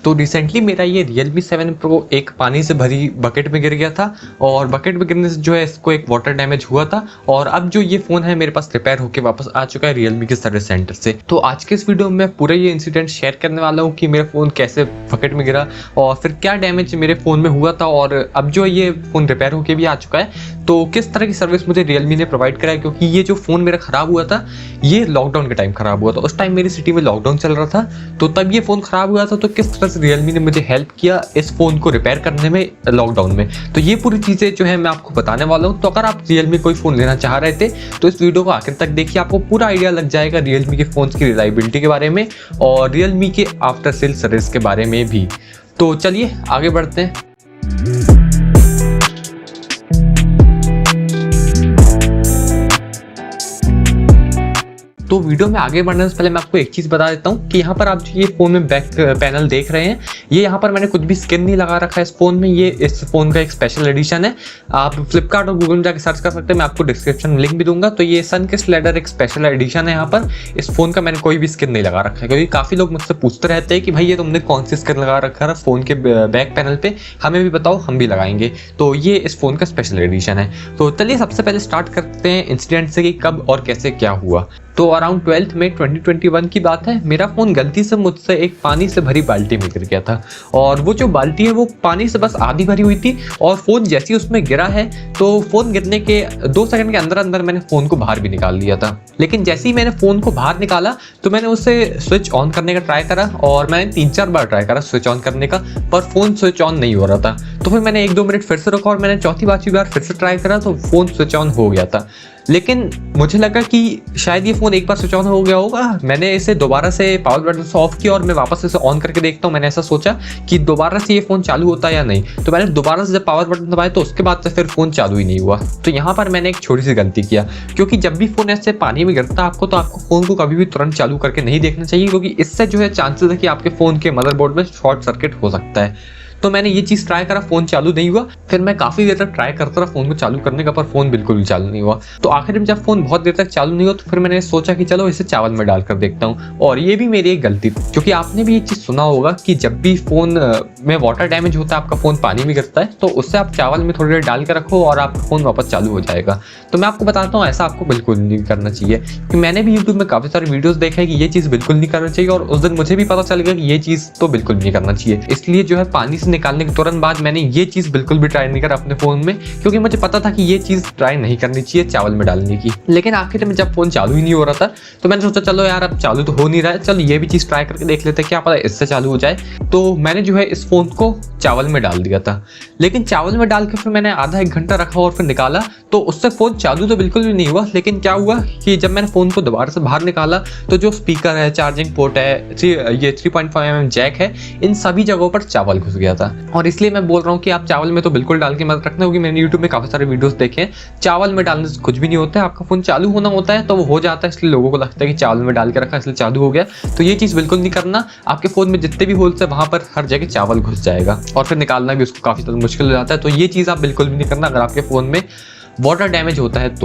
तो रिसेंटली मेरा ये Realme 7 Pro एक पानी से भरी बकेट में गिर गया था और बकेट में गिरने से जो है इसको एक वाटर डैमेज हुआ था और अब जो ये फ़ोन है मेरे पास रिपेयर होकर वापस आ चुका है Realme के सर्विस सेंटर से। तो आज के इस वीडियो में मैं पूरा ये इंसिडेंट शेयर करने वाला हूँ कि मेरा फ़ोन कैसे बकेट में गिरा और फिर क्या डैमेज मेरे फ़ोन में हुआ था और अब जो ये फ़ोन रिपेयर होकर भी आ चुका है तो किस तरह की सर्विस मुझे Realme ने प्रोवाइड कराई, क्योंकि ये जो फ़ोन मेरा ख़राब हुआ था ये लॉकडाउन के टाइम ख़राब हुआ था। उस टाइम मेरी सिटी में लॉकडाउन चल रहा था तो तब ये फ़ोन ख़राब हुआ था। तो किस तरह से Realme ने मुझे हेल्प किया इस फ़ोन को रिपेयर करने में लॉकडाउन में, तो ये पूरी चीज़ें जो है मैं आपको बताने वाला हूँ। तो अगर आप Realme कोई फ़ोन लेना चाह रहे थे तो इस वीडियो को आखिर तक देखिए, आपको पूरा आइडिया लग जाएगा Realme के फ़ोन की रिलायबिलिटी के बारे में और Realme के आफ्टर सेल सर्विस के बारे में भी। तो चलिए आगे बढ़ते हैं। तो वीडियो में आगे बढ़ने से पहले मैं आपको एक चीज़ बता देता हूँ कि यहाँ पर आप जो ये फ़ोन में बैक पैनल देख रहे हैं, ये यहाँ पर मैंने कुछ भी स्किन नहीं लगा रखा है इस फ़ोन में। ये इस फ़ोन का एक स्पेशल एडिशन है। आप फ्लिपकार्ट और गूगल में जाकर सर्च कर सकते हैं, मैं आपको डिस्क्रिप्शन में लिंक भी दूंगा। तो ये सनकिस्ट लैडर एक स्पेशल एडिशन है। यहाँ पर इस फ़ोन का मैंने कोई भी स्किन नहीं लगा रखा है, क्योंकि काफ़ी लोग मुझसे पूछते रहते हैं कि भाई ये तुमने कौन सी स्किन लगा रखा है फ़ोन के बैक पैनल पर, हमें भी बताओ, हम भी लगाएंगे। तो ये इस फ़ोन का स्पेशल एडिशन है। तो चलिए सबसे पहले स्टार्ट करते हैं इंसिडेंट से कि कब और कैसे क्या हुआ। तो अराउंड 12 मई 2021 की बात है। मेरा फ़ोन गलती से मुझसे एक पानी से भरी बाल्टी में गिर गया था और वो जो बाल्टी है वो पानी से बस आधी भरी हुई थी और फ़ोन जैसे ही उसमें गिरा है तो फ़ोन गिरने के 2 सेकंड के अंदर अंदर मैंने फ़ोन को बाहर भी निकाल लिया था। लेकिन जैसे ही मैंने फ़ोन को बाहर निकाला तो मैंने उसे स्विच ऑन करने का ट्राई करा और मैंने 3-4 बार ट्राई करा स्विच ऑन करने का, पर फ़ोन स्विच ऑन नहीं हो रहा था। तो फिर मैंने 1-2 मिनट फिर से रुका और मैंने चौथी पाँचवीं बार फिर से ट्राई करा तो फ़ोन स्विच ऑन हो गया था। लेकिन मुझे लगा कि शायद ये फ़ोन एक बार स्विच ऑन हो गया होगा। मैंने इसे दोबारा से पावर बटन से ऑफ किया और मैं वापस इसे ऑन करके देखता हूँ। मैंने ऐसा सोचा कि दोबारा से ये फ़ोन चालू होता है या नहीं। तो मैंने दोबारा से जब पावर बटन दबाया तो उसके बाद से फिर फ़ोन चालू ही नहीं हुआ। तो यहाँ पर मैंने एक छोटी सी गलती किया, क्योंकि जब भी फ़ोन ऐसे पानी में गिरता है आपको, तो आपको फ़ोन को कभी भी तुरंत चालू करके नहीं देखना चाहिए, क्योंकि इससे जो है चांसेस है कि आपके फ़ोन के मदरबोर्ड में शॉर्ट सर्किट हो सकता है। तो मैंने ये चीज़ ट्राई करा, फ़ोन चालू नहीं हुआ। फिर मैं काफ़ी देर तक ट्राई करता रहा फ़ोन को चालू करने का, पर फ़ोन बिल्कुल भी चालू नहीं हुआ। तो आखिर में जब फ़ोन बहुत देर तक चालू नहीं हुआ तो फिर मैंने सोचा कि चलो इसे चावल में डालकर देखता हूँ। और ये भी मेरी एक गलती थी, क्योंकि आपने भी ये चीज़ सुना होगा कि जब भी फ़ोन में वाटर डैमेज होता है, आपका फ़ोन पानी में गिरता है, तो उससे आप चावल में थोड़ी देर डाल कर रखो और आपका फ़ोन वापस चालू हो जाएगा। तो मैं आपको बताता हूँ ऐसा आपको बिल्कुल नहीं करना चाहिए, क्योंकि मैंने भी यूट्यूब में काफ़ी सारे वीडियोज़ देखा है कि ये चीज़ बिल्कुल नहीं करना चाहिए और उस दिन मुझे भी पता चल गया कि ये चीज़ तो बिल्कुल नहीं करना चाहिए। इसलिए जो है पानी से निकालने के तुरंत बाद मैंने ये चीज़ बिल्कुल भी ट्राई नहीं करा अपने फ़ोन में, क्योंकि मुझे पता था कि ये चीज़ ट्राई नहीं करनी चाहिए चावल में डालने की। लेकिन आखिर में जब फ़ोन चालू ही नहीं हो रहा था तो मैंने सोचा चलो यार अब चालू तो हो नहीं रहा है, चलो ये भी चीज़ ट्राई करके देख लेते हैं, क्या पता इससे चालू हो जाए। तो मैंने जो है इस फ़ोन को चावल में डाल दिया था। लेकिन चावल में डाल के फिर मैंने आधा 1 घंटा रखा और फिर निकाला तो उससे फ़ोन चालू तो बिल्कुल भी नहीं हुआ। लेकिन क्या हुआ कि जब मैंने फ़ोन को दोबारा से बाहर निकाला तो जो स्पीकर है, चार्जिंग पोर्ट है, ये 3.5mm जैक है, इन सभी जगहों पर चावल घुस गया था। और इसलिए मैं बोल रहा हूँ कि आप चावल में तो बिल्कुल डाल के मत रखना, क्योंकि मैंने यूट्यूब में काफ़ी सारे वीडियोस देखे हैं, चावल में डालने से कुछ भी नहीं होता है। आपका फ़ोन चालू होना होता है तो वो हो जाता है, इसलिए लोगों को लगता है कि चावल में डाल के रखा इसलिए चालू हो गया। तो ये चीज़ बिल्कुल नहीं करना। आपके फ़ोन में जितने भी होल्स है वहाँ पर हर जगह चावल घुस जाएगा और फिर निकालना भी उसको काफ़ी ज़्यादा मुश्किल हो जाता है। तो ये चीज़ आप बिल्कुल भी नहीं करना अगर आपके फ़ोन में वाटर डैमेज होता है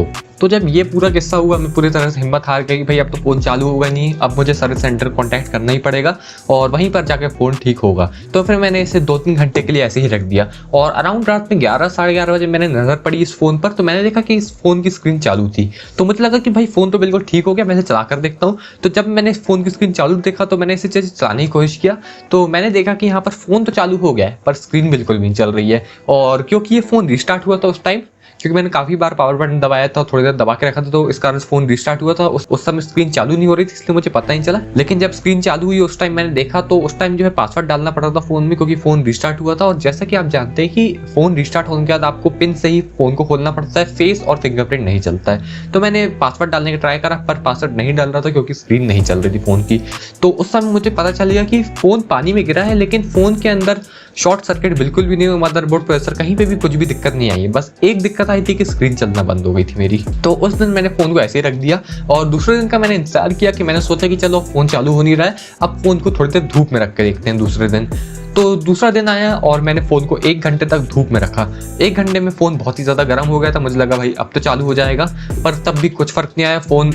तो जब ये पूरा किस्सा हुआ मैं पूरी तरह से हिम्मत हार गई कि भाई अब तो फ़ोन चालू होगा नहीं, अब मुझे सर्विस सेंटर कॉन्टैक्ट करना ही पड़ेगा और वहीं पर जाकर फ़ोन ठीक होगा। तो फिर मैंने इसे 2-3 घंटे के लिए ऐसे ही रख दिया और अराउंड रात में 11-11:30 बजे मैंने नज़र पड़ी इस फ़ोन पर, तो मैंने देखा कि इस फ़ोन की स्क्रीन चालू थी। तो मुझे लगा कि भाई फ़ोन तो बिल्कुल ठीक हो गया, मैं इसे चला कर देखता हूँ। तो जब मैंने इस फ़ोन की स्क्रीन चालू देखा तो मैंने इसे चलाने की कोशिश किया तो मैंने देखा कि यहाँ पर फ़ोन तो चालू हो गया है पर स्क्रीन बिल्कुल भी नहीं चल रही है। और क्योंकि ये फ़ोन रिस्टार्ट हुआ था उस टाइम, क्योंकि मैंने काफ़ी बार पावर बटन दबाया था, थोड़ी देर दबा के रखा था, तो इस कारण फ़ोन रिस्टार्ट हुआ था। उस समय स्क्रीन चालू नहीं हो रही थी इसलिए मुझे पता नहीं चला। लेकिन जब स्क्रीन चालू हुई उस टाइम मैंने देखा तो उस टाइम जो है पासवर्ड डालना पड़ा था फ़ोन में, क्योंकि फ़ोन रिस्टार्ट हुआ था। और जैसा कि आप जानते हैं कि फ़ोन रिस्टार्ट होने के बाद आपको पिन से ही फ़ोन को खोलना पड़ता है, फेस और फिंगरप्रिंट नहीं चलता है। तो मैंने पासवर्ड डालने का ट्राई करा पर पासवर्ड नहीं डाल रहा था क्योंकि स्क्रीन नहीं चल रही थी फ़ोन की। तो उस समय मुझे पता चल गया कि फ़ोन पानी में गिरा है, लेकिन फ़ोन के अंदर शॉर्ट सर्किट बिल्कुल भी नहीं हुआ, मदरबोर्ड प्रोसेसर कहीं पे भी कुछ भी दिक्कत नहीं आई है। बस एक दिक्कत आई थी कि स्क्रीन चलना बंद हो गई थी मेरी। तो उस दिन मैंने फ़ोन को ऐसे ही रख दिया और दूसरे दिन का मैंने इंतजार किया कि मैंने सोचा कि चलो फ़ोन चालू हो नहीं रहा है, अब फ़ोन को थोड़ी देर धूप में रख के देखते हैं दूसरे दिन। तो दूसरा दिन आया और मैंने फ़ोन को 1 घंटे तक धूप में रखा। 1 घंटे में फ़ोन बहुत ही ज़्यादा गर्म हो गया था। मुझे लगा भाई अब तो चालू हो जाएगा, पर तब भी कुछ फ़र्क नहीं आया। फ़ोन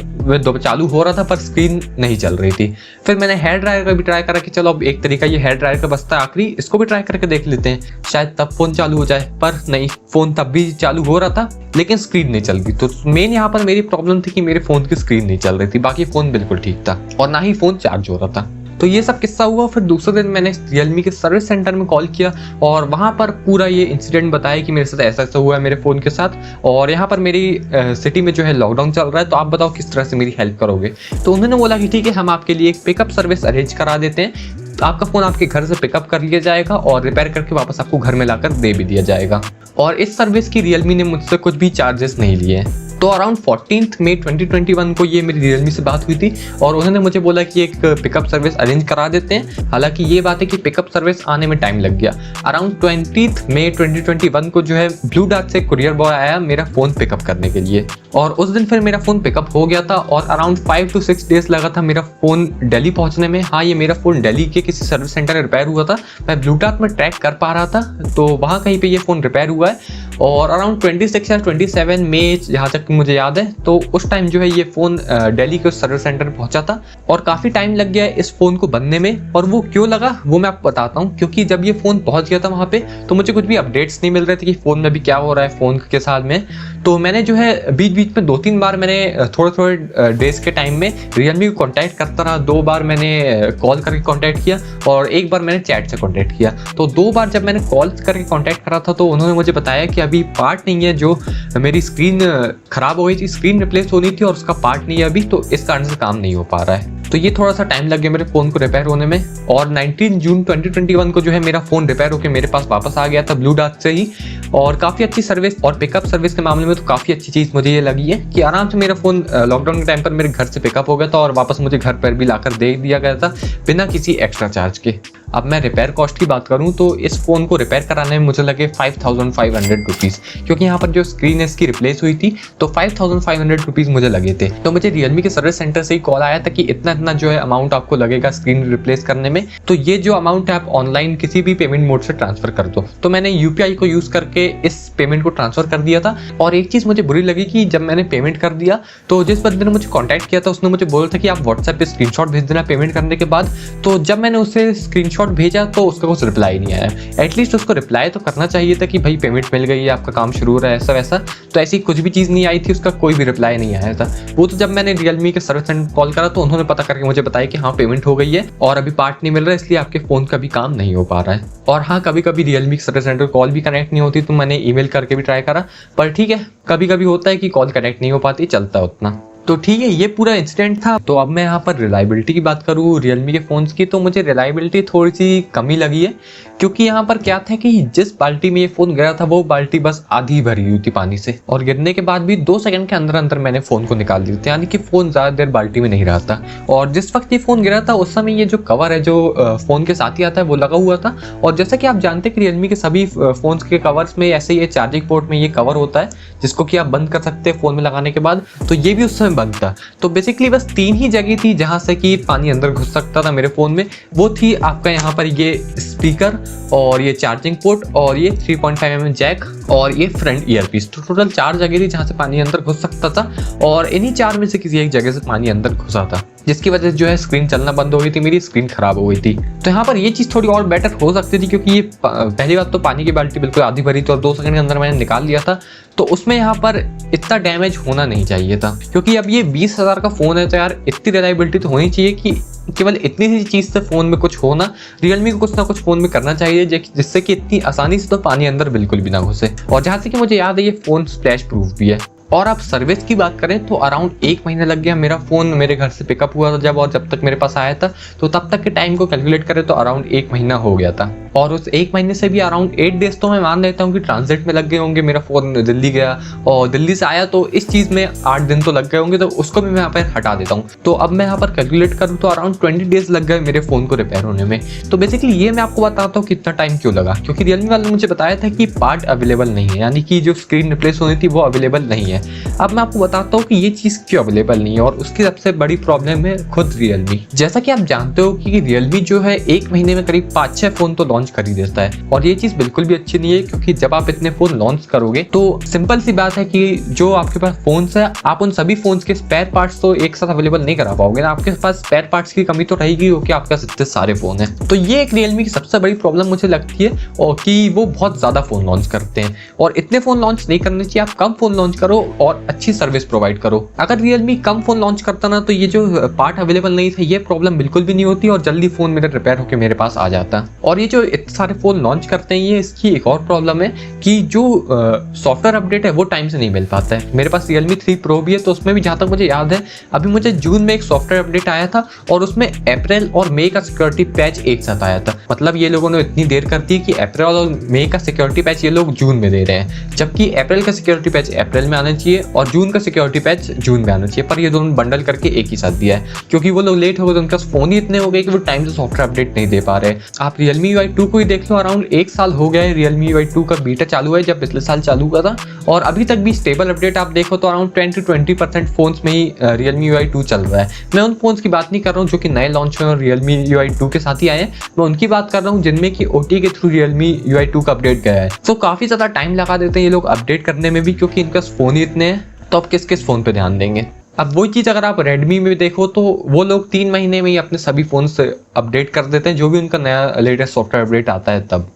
चालू हो रहा था पर स्क्रीन नहीं चल रही थी। फिर मैंने हेयर ड्रायर का भी ट्राई करा कि चलो अब एक तरीका ये हेयर ड्रायर का बचता है आखिरी, इसको भी ट्राई करके देख लेते हैं, शायद तब फ़ोन चालू हो जाए। पर नहीं, फ़ोन तब भी चालू हो रहा था लेकिन स्क्रीन नहीं चल रही। तो मेन यहाँ पर मेरी प्रॉब्लम थी कि मेरे फ़ोन की स्क्रीन नहीं चल रही थी, बाकी फ़ोन बिल्कुल ठीक था और ना ही फ़ोन चार्ज हो रहा था। तो ये सब किस्सा हुआ। फिर दूसरे दिन मैंने रियलमी के सर्विस सेंटर में कॉल किया और वहाँ पर पूरा ये इंसिडेंट बताया कि मेरे साथ ऐसा ऐसा हुआ है मेरे फ़ोन के साथ, और यहाँ पर मेरी सिटी में जो है लॉकडाउन चल रहा है, तो आप बताओ किस तरह से मेरी हेल्प करोगे। तो उन्होंने बोला कि ठीक है, हम आपके लिए एक पिकअप सर्विस अरेंज करा देते हैं, तो आपका फ़ोन आपके घर से पिकअप कर लिया जाएगा और रिपेयर करके वापस आपको घर में लाकर दे भी दिया जाएगा। और इस सर्विस की रियलमी ने मुझसे कुछ भी चार्जेस नहीं लिए। तो अराउंड 14 मई 2021 को ये मेरी रियलमी से बात हुई थी और उन्होंने मुझे बोला कि एक पिकअप सर्विस अरेंज करा देते हैं। हालांकि ये बात है कि पिकअप सर्विस आने में टाइम लग गया। अराउंड 20 मई 2021 को जो है ब्लू डार्ट से कुरियर बॉय आया मेरा फ़ोन पिकअप करने के लिए, और उस दिन फिर मेरा फ़ोन पिकअप हो गया था और अराउंड 5 to 6 डेज लगा था मेरा फ़ोन दिल्ली पहुंचने में। हाँ, ये मेरा फ़ोन दिल्ली के किसी सर्विस सेंटर में रिपेयर हुआ था। मैं ब्लू डार्ट में ट्रैक कर पा रहा था, तो वहाँ कहीं पर ये फ़ोन रिपेयर हुआ है। और अराउंड 26 या 27 मई जहाँ तक मुझे याद है, तो उस टाइम जो है ये फ़ोन दिल्ली के उस सर्विस सेंटर में पहुंचा था और काफ़ी टाइम लग गया इस फ़ोन को बनने में। और वो क्यों लगा वो मैं आपको बताता हूँ, क्योंकि जब ये फ़ोन पहुंच गया था वहाँ पे तो मुझे कुछ भी अपडेट्स नहीं मिल रहे थे कि फ़ोन में अभी क्या हो रहा है फ़ोन के साथ में। तो मैंने जो है बीच बीच में 2-3 बार मैंने थोड़े डेज के टाइम में रियलमी को कॉन्टैक्ट करता रहा। 2 बार मैंने कॉल करके कॉन्टैक्ट किया और 1 बार मैंने चैट से कॉन्टैक्ट किया। तो 2 बार जब मैंने कॉल करके कॉन्टैक्ट करा था तो उन्होंने मुझे बताया कि अभी पार्ट नहीं है, जो मेरी स्क्रीन खराब हो गई थी, स्क्रीन रिप्लेस होनी थी और उसका पार्ट नहीं है अभी, तो इस कारण से काम नहीं हो पा रहा है। तो ये थोड़ा सा टाइम लग गया मेरे फ़ोन को रिपेयर होने में। और 19 जून 2021 को जो है मेरा फ़ोन रिपेयर होकर मेरे पास वापस आ गया था ब्लू डार्ट से ही। और काफ़ी अच्छी सर्विस, और पिकअप सर्विस के मामले में तो काफ़ी अच्छी चीज़ मुझे ये लगी है कि आराम से मेरा फ़ोन लॉकडाउन के टाइम पर मेरे घर से पिकअप हो गया था और वापस मुझे घर पर भी लाकर दे दिया गया था बिना किसी एक्स्ट्रा चार्ज के। अब मैं रिपेयर कॉस्ट की बात करूं तो इस फ़ोन को रिपेयर कराने में मुझे लगे 5500 रुपीज़, क्योंकि यहाँ पर जो स्क्रीन है इसकी रिप्लेस हुई थी, तो 5500 रुपीज़ मुझे लगे थे। तो मुझे रियलमी के सर्विस सेंटर से ही कॉल आया था कि इतना जो है अमाउंट आपको लगेगा स्क्रीन रिप्लेस करने में, तो ये जो अमाउंट है आप ऑनलाइन किसी भी पेमेंट मोड से ट्रांसफर कर दो। तो मैंने UPI को यूज़ करके इस पेमेंट को ट्रांसफर कर दिया था। और एक चीज़ मुझे बुरी लगी कि जब मैंने पेमेंट कर दिया तो जिस बंदे ने मुझे कॉन्टैक्ट किया था उसने मुझे बोला था कि आप व्हाट्सएप पे स्क्रीनशॉट भेज देना पेमेंट करने के बाद। तो जब मैंने उसे स्क्रीनशॉट भेजा तो उसका कुछ रिप्लाई नहीं आया। एटलीस्ट उसको रिप्लाई तो करना चाहिए था कि भाई पेमेंट मिल गई है, आपका काम शुरू हो रहा है, ऐसा वैसा। तो ऐसी कुछ भी चीज़ नहीं आई थी, उसका कोई भी रिप्लाई नहीं आया था। वो तो जब मैंने रियलमी के सर्विस सेंटर कॉल करा तो उन्होंने पता करके मुझे बताया कि हाँ पेमेंट हो गई है और अभी पार्ट नहीं मिल रहा है, इसलिए आपके फ़ोन का भी काम नहीं हो पा रहा है। और हाँ, कभी कभी रियलमी के सर्विस सेंटर कॉल भी कनेक्ट नहीं होती, तो मैंने ईमेल करके भी ट्राई करा, पर ठीक है, कभी कभी होता है कि कॉल कनेक्ट नहीं हो पाती, चलता है उतना। तो ठीक है, ये पूरा इंसिडेंट था। तो अब मैं यहाँ पर रिलायबिलिटी की बात करूँ रियलमी के फ़ोन्स की, तो मुझे रिलायबिलिटी थोड़ी सी कमी लगी है, क्योंकि यहाँ पर क्या था कि जिस बाल्टी में ये फ़ोन गिरा था वो बाल्टी बस आधी भरी हुई थी पानी से, और गिरने के बाद भी 2 सेकंड के अंदर अंदर मैंने फ़ोन को निकाल दिया था, यानी कि फ़ोन ज़्यादा देर बाल्टी में नहीं रहा था। और जिस वक्त ये फ़ोन गिरा था उस समय ये जो कवर है जो फ़ोन के साथ ही आता है वो लगा हुआ था। और जैसा कि आप जानते हैं कि रियलमी के सभी फ़ोन्स के कवर्स में ऐसे ही चार्जिंग पोर्ट में ये कवर होता है जिसको कि आप बंद कर सकते हैं फ़ोन में लगाने के बाद, तो ये भी उस समय बंद था। तो बेसिकली बस 3 ही जगह थी जहाँ से कि पानी अंदर घुस सकता था मेरे फ़ोन में। वो थी आपका यहाँ पर ये स्पीकर और ये चार्जिंग पोर्ट और ये 3.5 mm जैक और ये फ्रंट ईयरपीस। तो टोटल 4 जगह थी जहाँ से पानी अंदर घुस सकता था, और इन्हीं 4 में से किसी एक जगह से पानी अंदर घुसा था, जिसकी वजह से जो है स्क्रीन चलना बंद हो गई थी, मेरी स्क्रीन खराब हो गई थी। तो यहाँ पर ये चीज़ थोड़ी और बेटर हो सकती थी, क्योंकि ये पहली बात तो पानी की बाल्टी बिल्कुल आधी भरी थी और 2 सेकंड के अंदर मैंने निकाल लिया था, तो उसमें यहाँ पर इतना डैमेज होना नहीं चाहिए था। क्योंकि अब ये 20,000 का फ़ोन है तो यार इतनी रिलायबिलिटी तो होनी चाहिए कि केवल इतनी सी चीज़ से फ़ोन में कुछ होना, रियलमी को कुछ ना कुछ फ़ोन में करना चाहिए जिससे कि इतनी आसानी से तो पानी अंदर बिल्कुल भी ना घुसे। और जहाँ से कि मुझे याद है ये फ़ोन स्प्लैश प्रूफ भी है। और आप सर्विस की बात करें तो अराउंड 1 महीना लग गया मेरा फ़ोन मेरे घर से पिकअप हुआ था जब, और जब तक मेरे पास आया था, तो तब तक के टाइम को कैलकुलेट करें तो अराउंड 1 महीना हो गया था। और उस 1 महीने से भी अराउंड 8 डेज तो मैं मान लेता हूँ कि ट्रांजिट में लग गए होंगे। मेरा फ़ोन दिल्ली गया और दिल्ली से आया, तो इस चीज़ में 8 दिन तो लग गए होंगे, तो उसको भी मैं यहाँ पर हटा देता हूँ। तो अब मैं यहाँ पर कैलकुलेट करूँ तो अराउंड 20 डेज लग गए मेरे फ़ोन को रिपेयर होने में। तो बेसिकली ये मैं आपको बताता हूँ कितना टाइम क्यों लगा, क्योंकि रियलमी वाले ने मुझे बताया था कि पार्ट अवेलेबल नहीं है, यानी कि जो स्क्रीन रिप्लेस होनी थी वो अवेलेबल नहीं है। अब मैं आपको बताता हूँ कि ये चीज़ क्यों अवेलेबल नहीं है, और उसकी सबसे बड़ी प्रॉब्लम है खुद रियलमी। जैसा कि आप जानते हो कि रियलमी जो है 1 महीने में करीब 5-6 फ़ोन तो लॉन्च लॉन्च कर ही देता है। और ये चीज बिल्कुल भी अच्छी नहीं है, क्योंकि जब आप इतने फोन लॉन्च करोगे तो सिंपल सी बात है कि जो आपके पास फोन्स है, आप उन सभी फोन्स के स्पेयर पार्ट्स तो एक साथ अवेलेबल नहीं करा पाओगे ना। आपके पास स्पेयर पार्ट्स की कमी तो रहेगी, क्योंकि आपके पास इतने सारे फोन है। तो ये एक रियलमी की सबसे बड़ी प्रॉब्लम मुझे लगती है, और कि वो बहुत ज्यादा फोन लॉन्च करते हैं, और इतने फोन लॉन्च नहीं करने चाहिए। आप कम फोन लॉन्च करो और अच्छी सर्विस प्रोवाइड करो। अगर रियलमी कम फोन लॉन्च करता ना, तो ये जो पार्ट अवेलेबल नहीं थे, ये प्रॉब्लम बिल्कुल भी नहीं होती, और जल्दी फोन मेरा रिपेयर होकर मेरे पास आ जाता। और ये जो इतने सारे फोन लॉन्च करते हैं, ये इसकी एक और प्रॉब्लम है कि जो सॉफ्टवेयर अपडेट है वो टाइम से नहीं मिल पाता है। मेरे पास Realme 3 Pro भी है, तो उसमें भी जहां तक मुझे याद है, अभी मुझे जून में एक सॉफ्टवेयर अपडेट आया था, और उसमें अप्रैल और मई का सिक्योरिटी पैच एक साथ आया था। मतलब ये लोगों ने इतनी देर कर दी कि अप्रैल और मई का सिक्योरिटी पैच ये लोग जून में दे रहे हैं, जबकि अप्रैल का सिक्योरिटी पैच अप्रैल में आना चाहिए और जून का सिक्योरिटी पैच जून में आना चाहिए। पर ये दोनों बंडल करके एक ही साथ दिया है, क्योंकि वो लोग लेट हो गए, तो उनके फोन ही इतने हो गए कि वो टाइम से सॉफ्टवेयर अपडेट नहीं दे पा रहे। आप Realme UI 2 को ही देख लो, अराउंड 1 साल हो गया है Realme UI 2 का बीटा चालू है, जब पिछले साल चालू हुआ था, और अभी तक भी स्टेबल अपडेट आप देखो तो अराउंड 10 to 20% फोन्स में ही Realme UI 2 चल रहा है। मैं उन फोन्स की बात नहीं कर रहा हूँ जो कि नए लॉन्च हुए और Realme UI 2 के साथ ही आए हैं, मैं उनकी बात कर रहा हूँ जिनमें कि OTA के थ्रू Realme UI 2 का अपडेट गया है। तो काफी ज्यादा टाइम लगा देते हैं ये लोग अपडेट करने में भी, क्योंकि इनके फोन ही इतने हैं, तो अब किस किस फोन पे ध्यान देंगे। अब वही चीज़ अगर आप Redmi में देखो, तो वो लोग 3 महीने में ही अपने सभी फोन से अपडेट कर देते हैं, जो भी उनका नया लेटेस्ट सॉफ्टवेयर अपडेट आता है तब।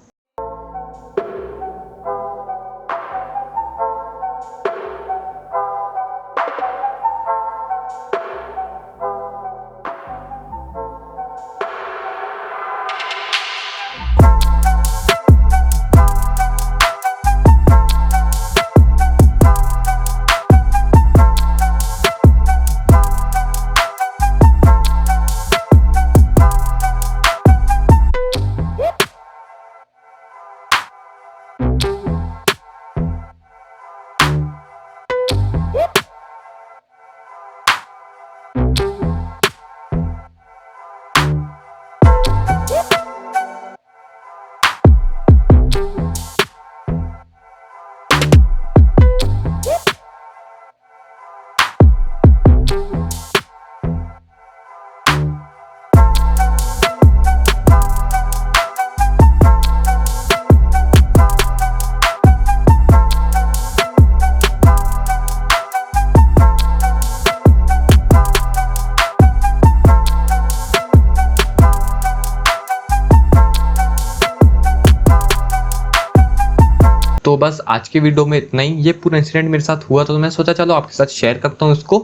तो बस आज की वीडियो में इतना ही। ये पूरा इंसिडेंट मेरे साथ हुआ, तो मैं सोचा चलो आपके साथ शेयर करता हूँ इसको,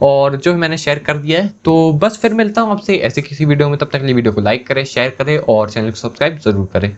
और जो मैंने शेयर कर दिया है। तो बस फिर मिलता हूँ आपसे ऐसे किसी वीडियो में, तब तक के लिए वीडियो को लाइक करें, शेयर करें और चैनल को सब्सक्राइब जरूर करें।